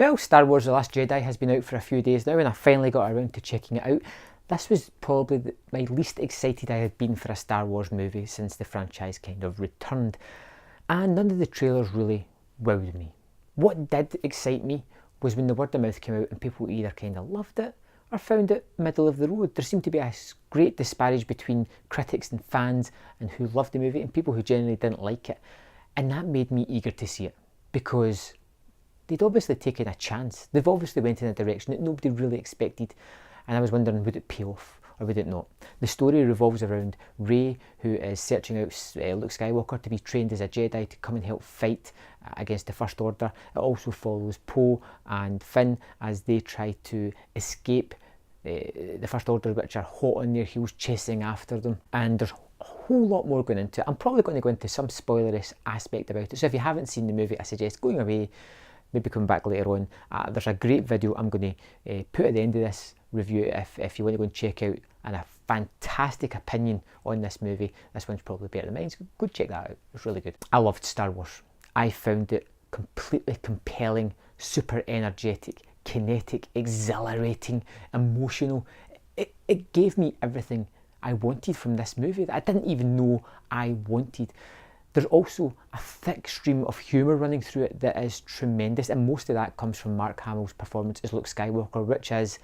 Well, Star Wars The Last Jedi has been out for a few days now and I finally got around to checking it out. This was probably my least excited I had been for a Star Wars movie since the franchise kind of returned, and none of the trailers really wowed me. What did excite me was when the word of mouth came out and people either kind of loved it or found it middle of the road. There seemed to be a great disparage between critics and fans and who loved the movie and people who generally didn't like it, and that made me eager to see it because they'd obviously taken a chance. They've obviously went in a direction that nobody really expected, and I was wondering, would it pay off or would it not? The story revolves around Rey, who is searching out Luke Skywalker to be trained as a Jedi to come and help fight against the First Order. It also follows Poe and Finn as they try to escape the First Order, which are hot on their heels chasing after them, and there's a whole lot more going into it. I'm probably going to go into some spoilerish aspect about it, so if you haven't seen the movie, I suggest going away, maybe come back later on. There's a great video I'm going to put at the end of this review if you want to go and check out, and a fantastic opinion on this movie. This one's probably better than mine, so go check that out. It's really good. I loved Star Wars. I found it completely compelling, super energetic, kinetic, exhilarating, emotional. It gave me everything I wanted from this movie that I didn't even know I wanted. There's also a thick stream of humour running through it that is tremendous, and most of that comes from Mark Hamill's performance as Luke Skywalker, which is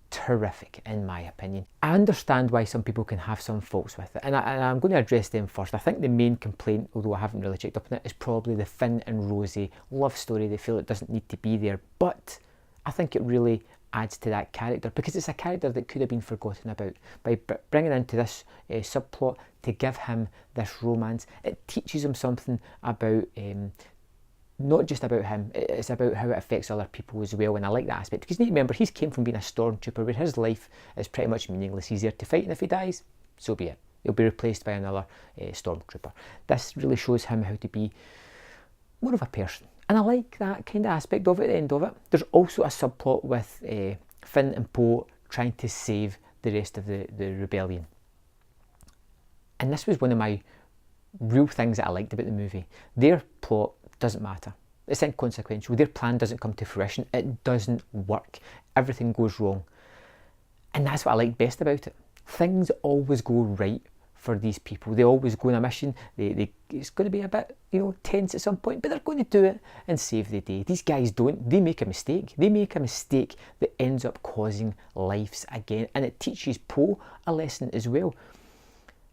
terrific in my opinion. I understand why some people can have some faults with it, and I'm going to address them first. I think the main complaint, although I haven't really checked up on it, is probably the Finn and Rosie love story. They feel it doesn't need to be there, but I think it really adds to that character because it's a character that could have been forgotten about. By bringing into this subplot to give him this romance, it teaches him something about not just about him, it's about how it affects other people as well, and I like that aspect because you need to remember he's came from being a stormtrooper where his life is pretty much meaningless. He's there to fight, and if he dies, so be it. He'll be replaced by another stormtrooper. This really shows him how to be more of a person, and I like that kind of aspect of it at the end of it. There's also a subplot with Finn and Poe trying to save the rest of the rebellion, and this was one of my real things that I liked about the movie. Their plot doesn't matter. It's inconsequential. Their plan doesn't come to fruition. It doesn't work. Everything goes wrong. And that's what I like best about it. Things always go right for these people. They always go on a mission. It's going to be a bit, tense at some point, but they're going to do it and save the day. These guys don't. They make a mistake. They make a mistake that ends up causing lives again. And it teaches Poe a lesson as well.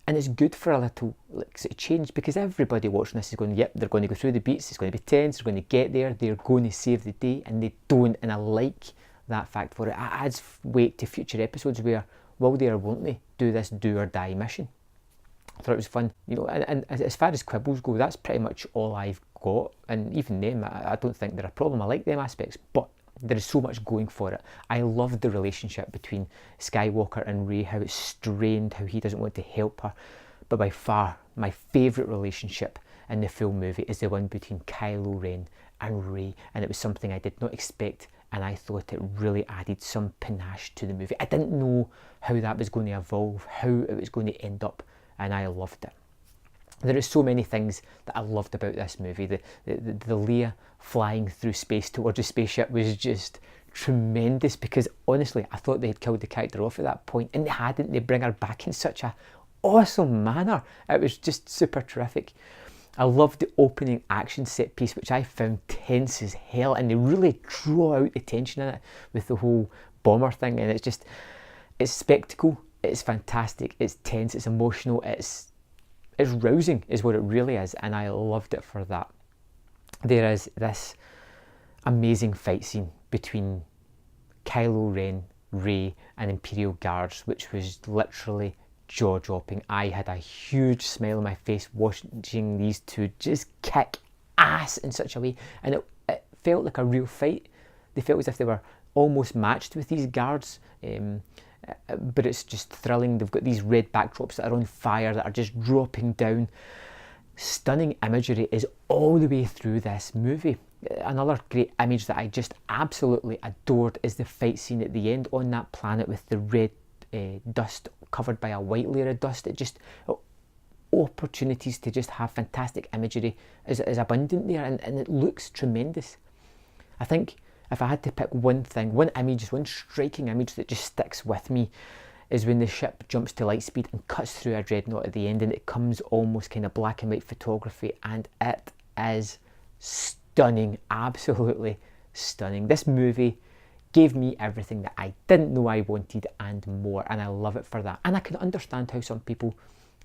And it's good for a little sort of change because everybody watching this is going, yep, they're going to go through the beats, it's going to be tense, they're going to get there, they're going to save the day, and they don't, and I like that fact for it. It adds weight to future episodes where, will they or won't they do this do or die mission? I thought it was fun, and as far as quibbles go, that's pretty much all I've got, and even them, I don't think they're a problem. I like them aspects, but there is so much going for it. I love the relationship between Skywalker and Rey, how it's strained, how he doesn't want to help her. But by far, my favourite relationship in the full movie is the one between Kylo Ren and Rey. And it was something I did not expect, and I thought it really added some panache to the movie. I didn't know how that was going to evolve, how it was going to end up, and I loved it. There are so many things that I loved about this movie. The Leia flying through space towards a spaceship was just tremendous because honestly, I thought they had killed the character off at that point, and they hadn't. They bring her back in such a awesome manner. It was just super terrific. I loved the opening action set piece, which I found tense as hell, and they really draw out the tension in it with the whole bomber thing, and it's spectacle, it's fantastic, it's tense, it's emotional, it's rousing is what it really is, and I loved it for that. There is this amazing fight scene between Kylo Ren, Rey and Imperial Guards, which was literally jaw-dropping. I had a huge smile on my face watching these two just kick ass in such a way, and it felt like a real fight. They felt as if they were almost matched with these guards, but it's just thrilling. They've got these red backdrops that are on fire that are just dropping down. Stunning imagery is all the way through this movie. Another great image that I just absolutely adored is the fight scene at the end on that planet with the red dust covered by a white layer of dust. It just, opportunities to just have fantastic imagery is abundant there, and it looks tremendous. I think If I had to pick one thing, one image, one striking image that just sticks with me, is when the ship jumps to light speed and cuts through a dreadnought at the end, and it comes almost kind of black and white photography, and it is stunning, absolutely stunning. This movie gave me everything that I didn't know I wanted and more, and I love it for that. And I can understand how some people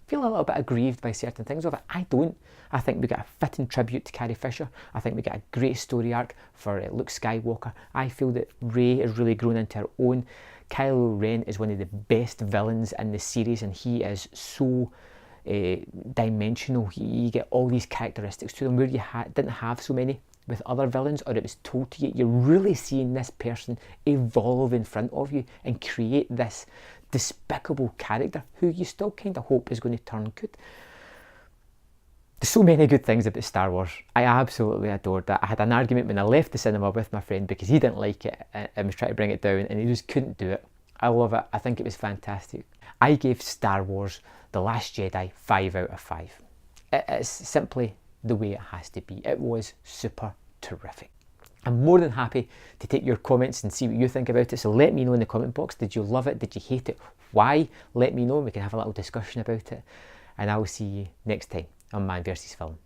feel a little bit aggrieved by certain things of it. I don't. I think we get a fitting tribute to Carrie Fisher. I think we get a great story arc for Luke Skywalker. I feel that Rey is really grown into her own. Kylo Ren is one of the best villains in the series, and he is so dimensional. You get all these characteristics to them where you didn't have so many with other villains, or it was told to you. You're really seeing this person evolve in front of you and create this despicable character who you still kind of hope is going to turn good. There's so many good things about Star Wars. I absolutely adored that. I had an argument when I left the cinema with my friend because he didn't like it and was trying to bring it down, and he just couldn't do it. I love it. I think it was fantastic. I gave Star Wars The Last Jedi 5 out of 5. It's simply the way it has to be. It was super terrific. I'm more than happy to take your comments and see what you think about it. So let me know in the comment box. Did you love it? Did you hate it? Why? Let me know. We can have a little discussion about it. And I will see you next time on Man vs. Film.